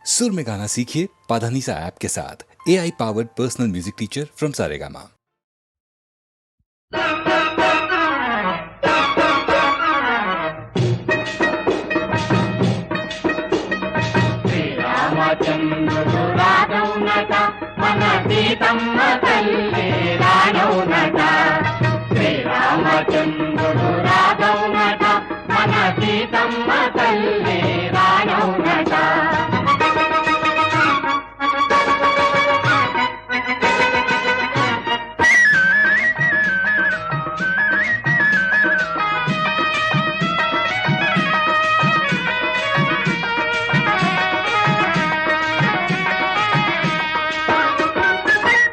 सुर में गाना सीखिए पाधानीसा ऐप के साथ। AI powered personal music teacher from Saregama. శ్రీరామచంద్రుడు రాఘవునట మన సీతమ్మ తల్లి రాఘవునట. శ్రీరామచంద్రుడు రాఘవునట మన సీతమ్మ తల్లి రాఘవునట.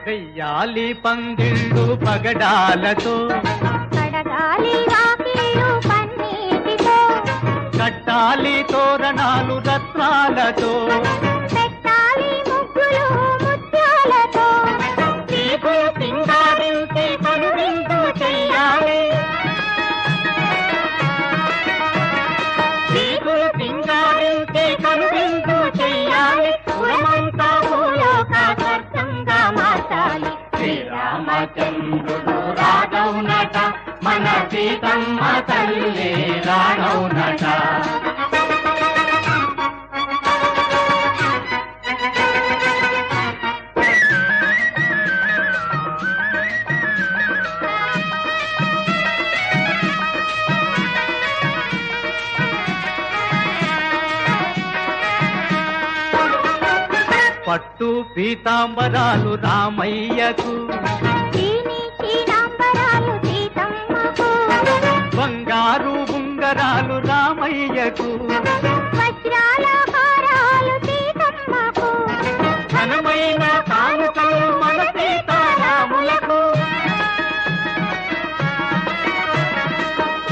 వెయ్యాలి పందిళ్ళు పగడాలతో, కడగాలి వాకిళ్ళు పన్నీటితో, కట్టాలి తోరణాలు రత్నాలతో, పెట్టాలి ముగ్గులు ముత్యాలతో, దీపులు సింగారించి కనువిందు చెయ్యాలి. దీపులు సింగారించి కనువిందు చెయ్యాలి. పురమంతా భూలోకాకర్షంగా మార్చాలి. శ్రీరామచంద్రుడు రాఘవునట మన సీతమ్మ తల్లి రాఘవునట. పట్టు పీతాంబరాలు రామయ్యకు, చీనీ చీనాంబరాలు సీతమ్మకు, బంగారు ఉంగరాలు రామయ్యకు, వజ్రాల హారాలు సీతమ్మకు, ఘనమైన కానుకలు మన సీతారాములకు.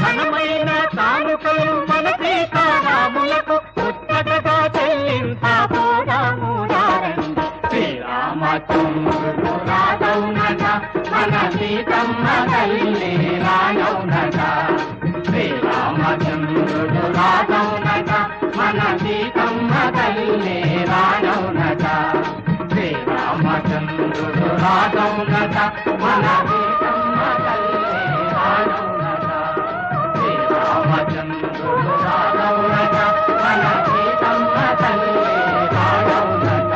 ఘనమైన కానుకలు మన సీతారాములకు. ముచ్చటగా చెల్లించబోదాము రండి. శ్రీరామచంద్రుడు రాఘవునట మన సీతమ్మ తల్లి రాఘవునట. శ్రీరామచంద్రుడు రాఘవునట మన సీతమ్మ తల్లి రాఘవునట. శ్రీరామచంద్రుడు రాఘవునట మన సీతమ్మ తల్లి రాఘవునట. శ్రీరామచంద్రుడు రాఘవునట మన సీతమ్మ తల్లి రాఘవునట.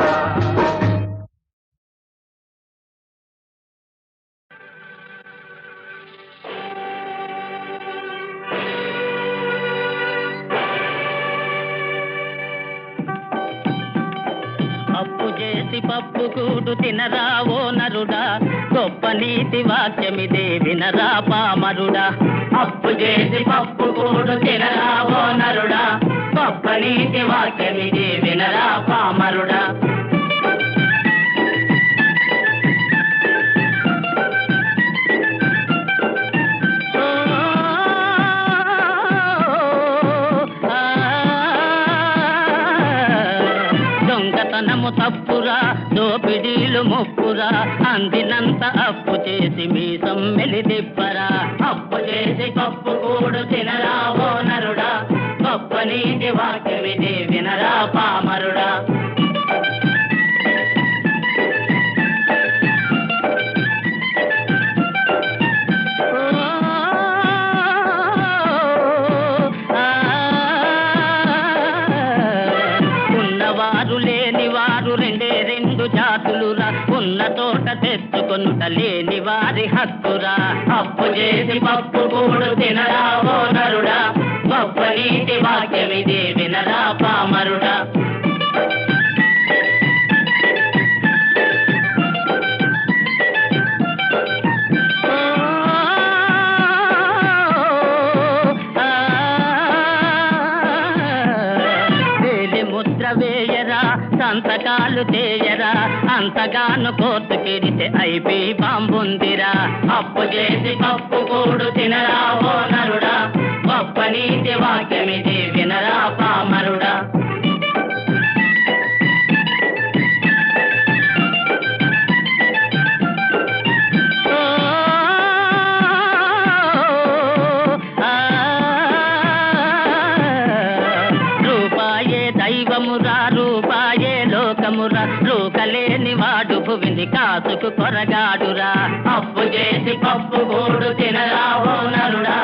అప్పు చేసి పప్పు కూడు తినరావో నరుడా, గొప్ప నీతి వాక్యమిదే వినరా పామరుడా. అప్పు చేసి పప్పు కూడు తినరావో నరుడా, గొప్ప నీతి వాక్యమిదే వినరా పామరుడా. దొంగతనము తప్పురా, దోపిడీలు ముప్పురా, అందినంత అప్పు చేసి మీ సమ్మెలి దిప్పరా. అప్పు చేసి పప్పు కూడు తినరావో నరుడా, గొప్ప నీతి వాక్యమిదే వినరా పామరుడా. ఉన్నవారు లేని వారు రెండే రెండు జాతులురా, ఉన్న తోట తెచ్చుకొనుట లేని వారి హక్కురా. అప్పు చేసి పప్పు కూడు తినరావో నరుడా, గొప్ప నీతి వాక్యమిదే వినరా పామరుడా. వేయరా, సంతకాలు చేయరా, అంతగాను కోర్టుకెడితే ఐపీ బాంబుందిరా. అప్పు చేసి పప్పు కూడు తినరావో నరుడా, గొప్ప నీతి వాక్యమిదే వినరా పామరుడా. దైవమురా రూపాయే నరుడా రూకలేని వాడు భువిని కాసుకు కొరగాడురా అప్పు చేసి పప్పు గూడు తినరావో నరుడా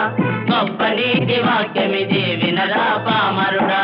గొప్ప నీతి వాక్యమిది వినరా పామరుడా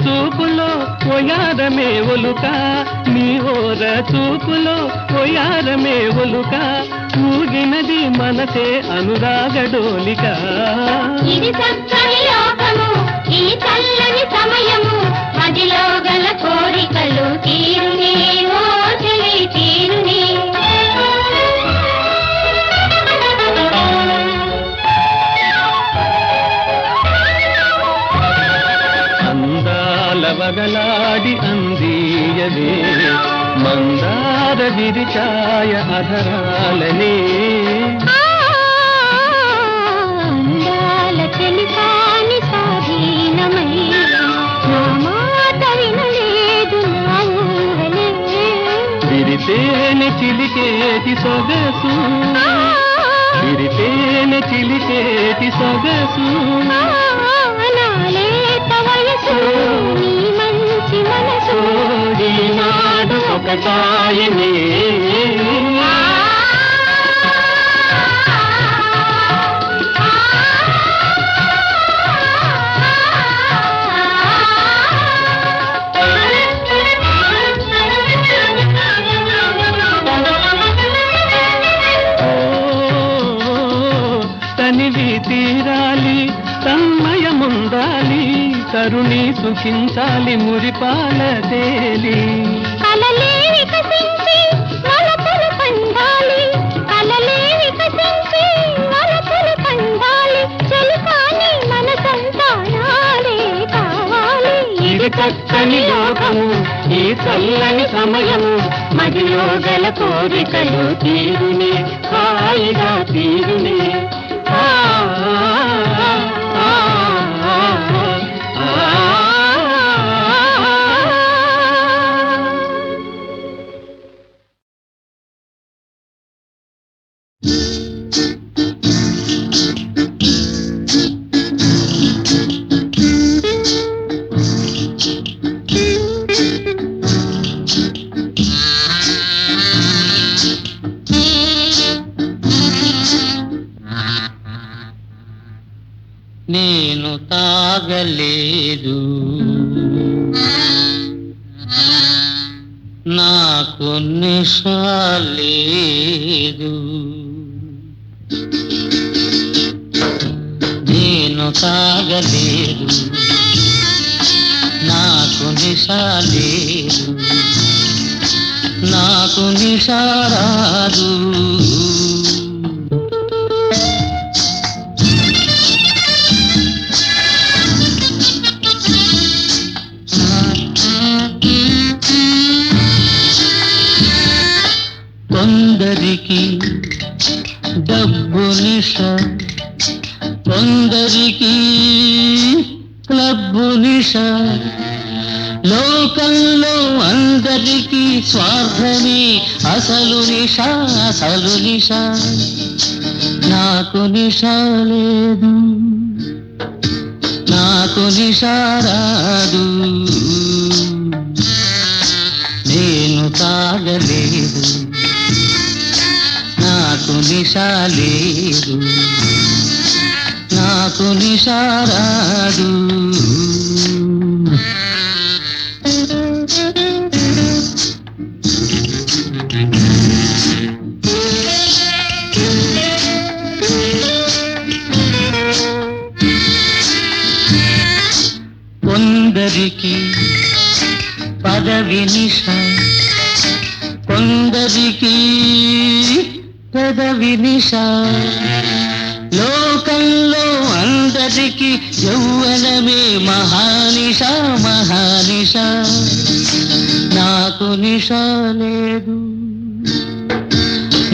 చూపులో ఒయారమే ఒలుక నీ ఓర చూపులో ఒయారమే ఒలుక ఊగినది మనసే అనురాగడోలిక ఇది చక్కని లోకము ఈ చల్లని సమయము మదిలో గల కోరికలు తీరునే ఓ చెలి తీరునే వగలాడి అందీయదే మందార విరిచాయ అధరాలనే అందాల చెలికాని స్వాధీనమై నా మాట వినలేదు నా ఊహలే విరితేనె చిలికేటి సొగసు విరితేనె చిలికేటి సొగసు నీ మంచి మనసు ఈనాడు ఒకటాయనే తనివి తీరాలి తన్మయముందాలి తరుణి సుఖించాలి మురిపాల తేలి కలలే వికసించి వలపులు పండాలి కలలే వికసించి వలపులు పండాలి చెలికాని మన సంతానాలే కావాలి ఇది చక్కని లోకము ఈ చల్లని సమయము మదిలో గల కోరికలు తీరునే హాయిగా నేను తాగలేదు, నాకు నిశ లేదు. నేను తాగలేదు, నాకు నిశ లేదు, నాకు నిశ రాదు. కొందరికి డబ్బు నిశ, కొందరికి క్లబ్బు నిశ. లోకంలో అందరికీ స్వార్థమే అసలు నిశ, అసలు నిశ. నాకు నిశ లేదు, నాకు నిశ రాదు. నేను తాగలేదు, నాకు నిశ లేదు, నాకు నిశ రాదు. కొందరికి పదవి నిశ, కొందరికి పెదవి నిశ. లోకంలో అందరికీ యౌవనమే మహానిశ, మహానిశ. నాకు నిశ లేదు,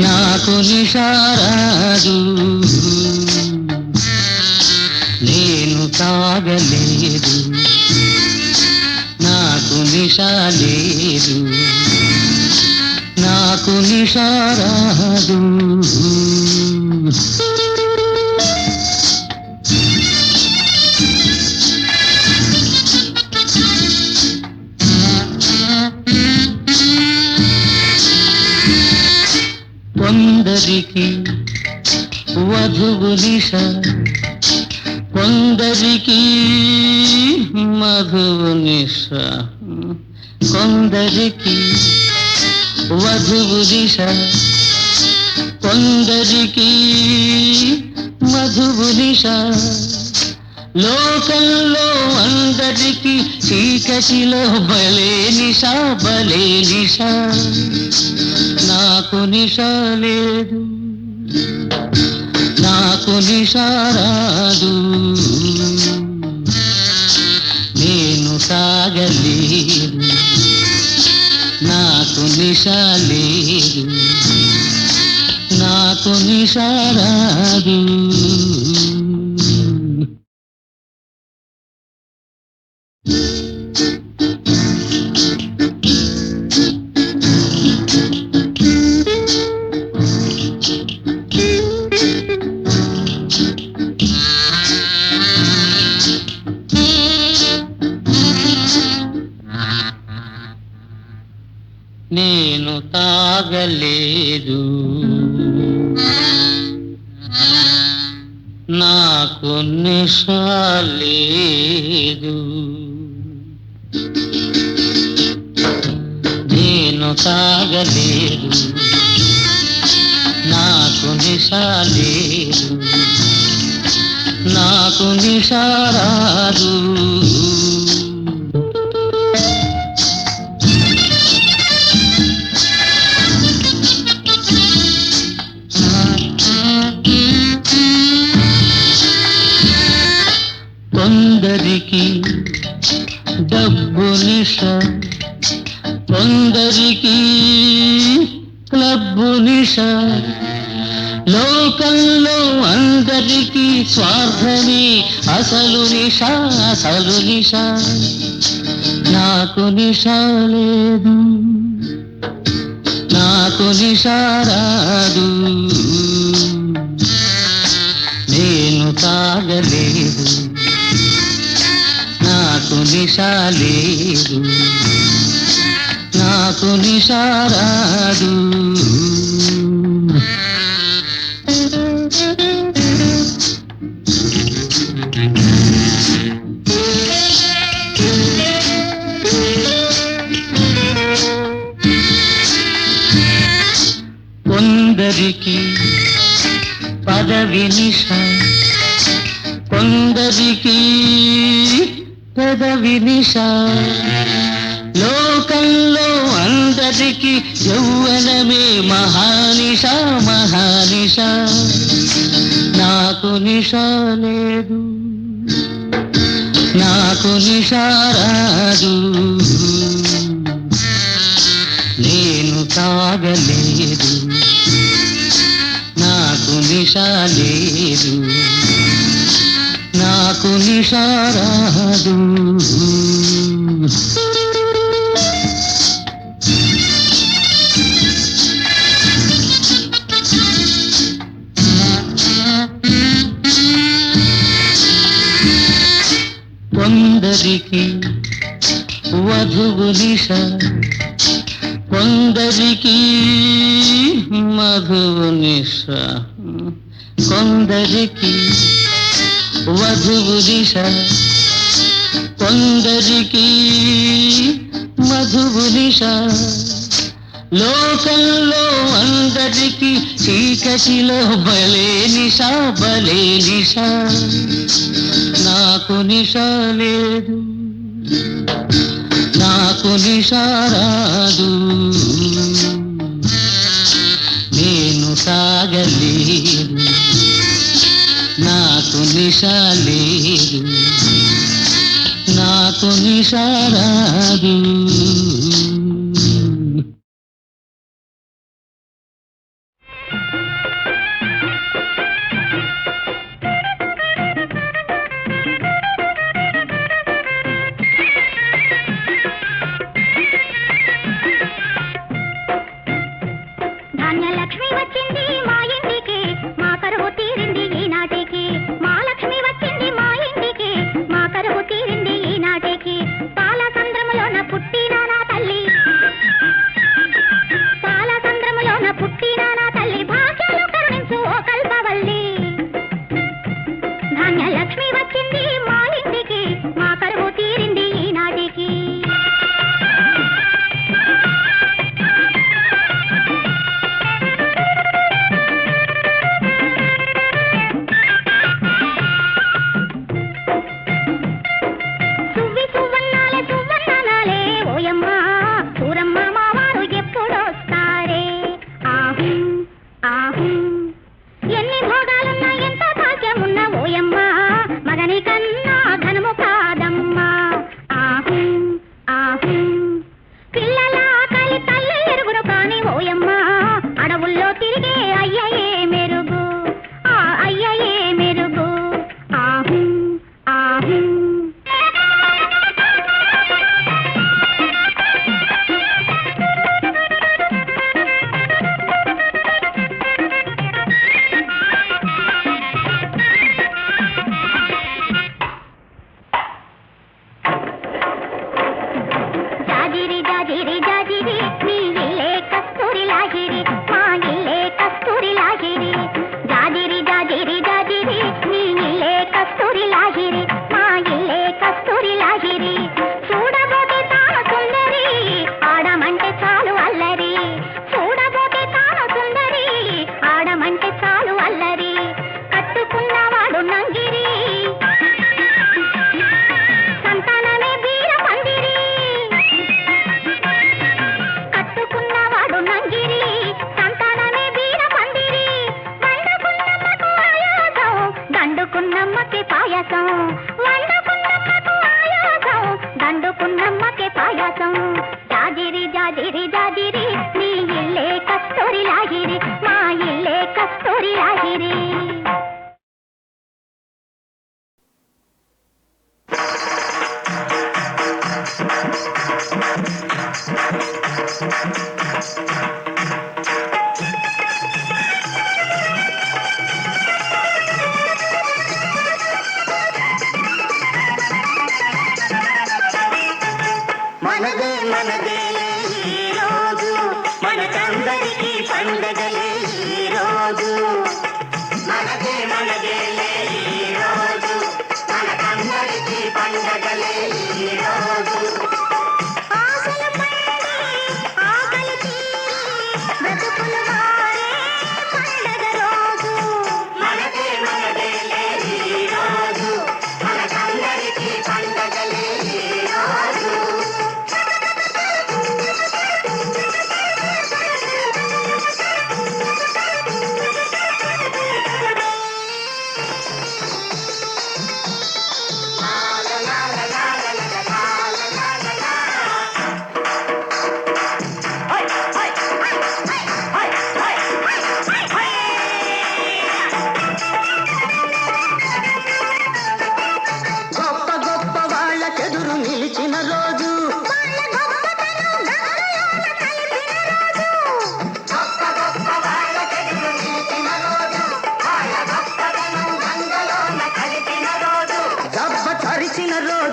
నాకు నిశ రాదు. నేను తాగలేదు, నాకు నిశ లేదు, నాకు నిశ రాదు. కొందరికి వధువు నిశ, కొందరికి మధువు నిశ. కొందరికి వధువు నిశ, కొందరికి మధువు నిశ. లోకంలో అందరికీ చీకటిలో భలే నిశ, భలే నిశ. నాకు నిశ లేదు, నాకు నిశ రాదు. నేను తాగలేదు, నాకు నిశ లేదు, నాకు నిశ రాదు. నేను తాగలేదు, నాకు నిశ లేదు. నేను తాగలేదు, నాకు నిశ లేదు, నాకు నిశ రాదు. కొందరికి డబ్బు నిశ, కొందరికి క్లబ్బు నిశ. లోకంలో అందరికీ స్వార్థమే అసలు నిశ, అసలు నిశ. నాకు నిశ లేదు, నాకు నిశ రాదు. నేను తాగలేదు, నాకు నిశ లేదు, నాకు నిశ రాదు. పదవి నిష కొందరికి పెదవి నిష లోకంలో అందరికి యౌవనమే మహానిష మహానిష నాకు నిష లేదు నాకు నిష రాదు నేను తాగలేదు నాకు నిష లేదు నాకు నిష రాదు కొందరికి వధువు నిష కొందరికి మధువు నిష కొందరికి వధువు నిష కొందరికి మధువు నిష లోకంలో అందరికి చీకటిలో భలే నిష భలే నిష నాకు నిష లేదు నాకు నిష రాదు నేను తాగలేదు నాకు నిష లేదు నాకు నిష రాదు ధాన్యలక్ష్మి వచ్చింది మా ఇంటికి మా కరువు తీరింది ఈనాటికి మా లక్ష్మి వచ్చింది మా ఇంటికి మా కరువు తీరింది ఈనాటికి పాల సంద్రములోన పుట్టిన నా తల్లి పాల సంద్రములోన పుట్టిన నా తల్లి భాగ్యాలు కరుణించు ఓ కల్పవల్లి ధాన్యలక్ష్మి వచ్చింది మా ఇంటికి మా కరువు తీరింది ఈనాటికి మనదే మనదే ఈ రోజు మనకందరికీ పండగలే ఈ రోజు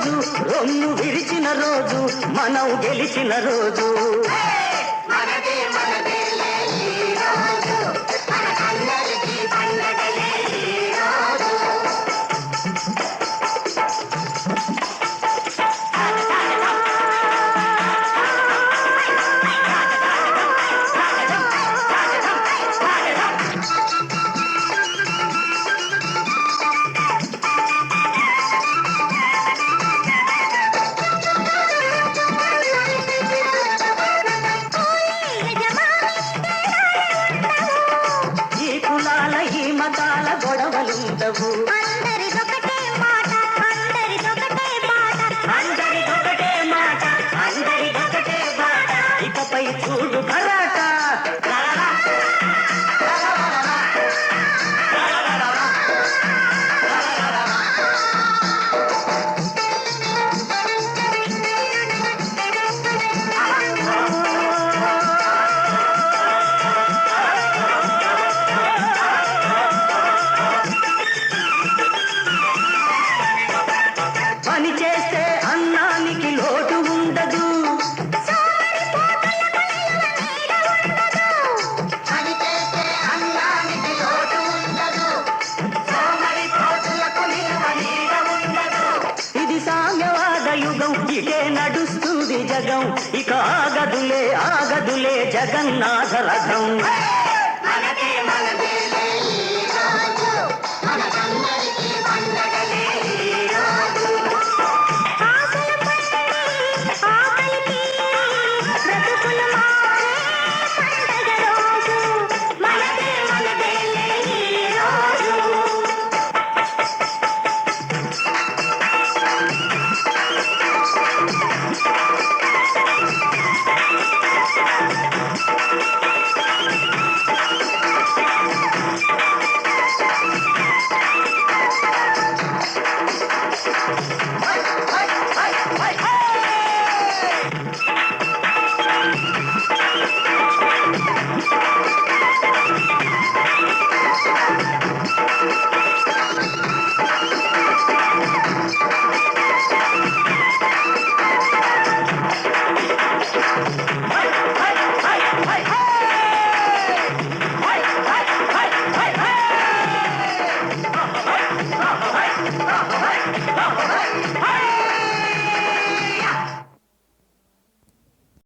రోజు, రొమ్ము విరిచిన రోజు, మనం గెలిచిన రోజు. మనదే మనదేలే ఈ రోజు, మనకందరికీ పండగలే ఈ రోజు. ఈ కులాల ఈ మతాల గొడవలుండవు, అందరిదొకటే మాట, అందరిదొకటే బాట. అందరిదొకటే మాట, అందరిదొకటే బాట. ఇకపై చూడు భరాట. పని చేస్తే అన్నానికి లోటు ఉండదు, పని చేస్తే అన్నానికి లోటు ఉండదు, సోమరిపోతులకు నిలువ నీడ ఉండదు. ఇది సామ్యవాద యుగం, ఇటే నడుస్తుంది జగం, ఇక ఆగదులే ఆగదులే జగన్నాథ రథం. మనదే మనదేలే ఈ రోజు, మనకందరికీ పండగలే ఈ రోజు. ఆశలు పండి ఆకలికి బ్రతుకులు మారే పండగ రోజు. మనదే మనదేలే ఈ రోజు.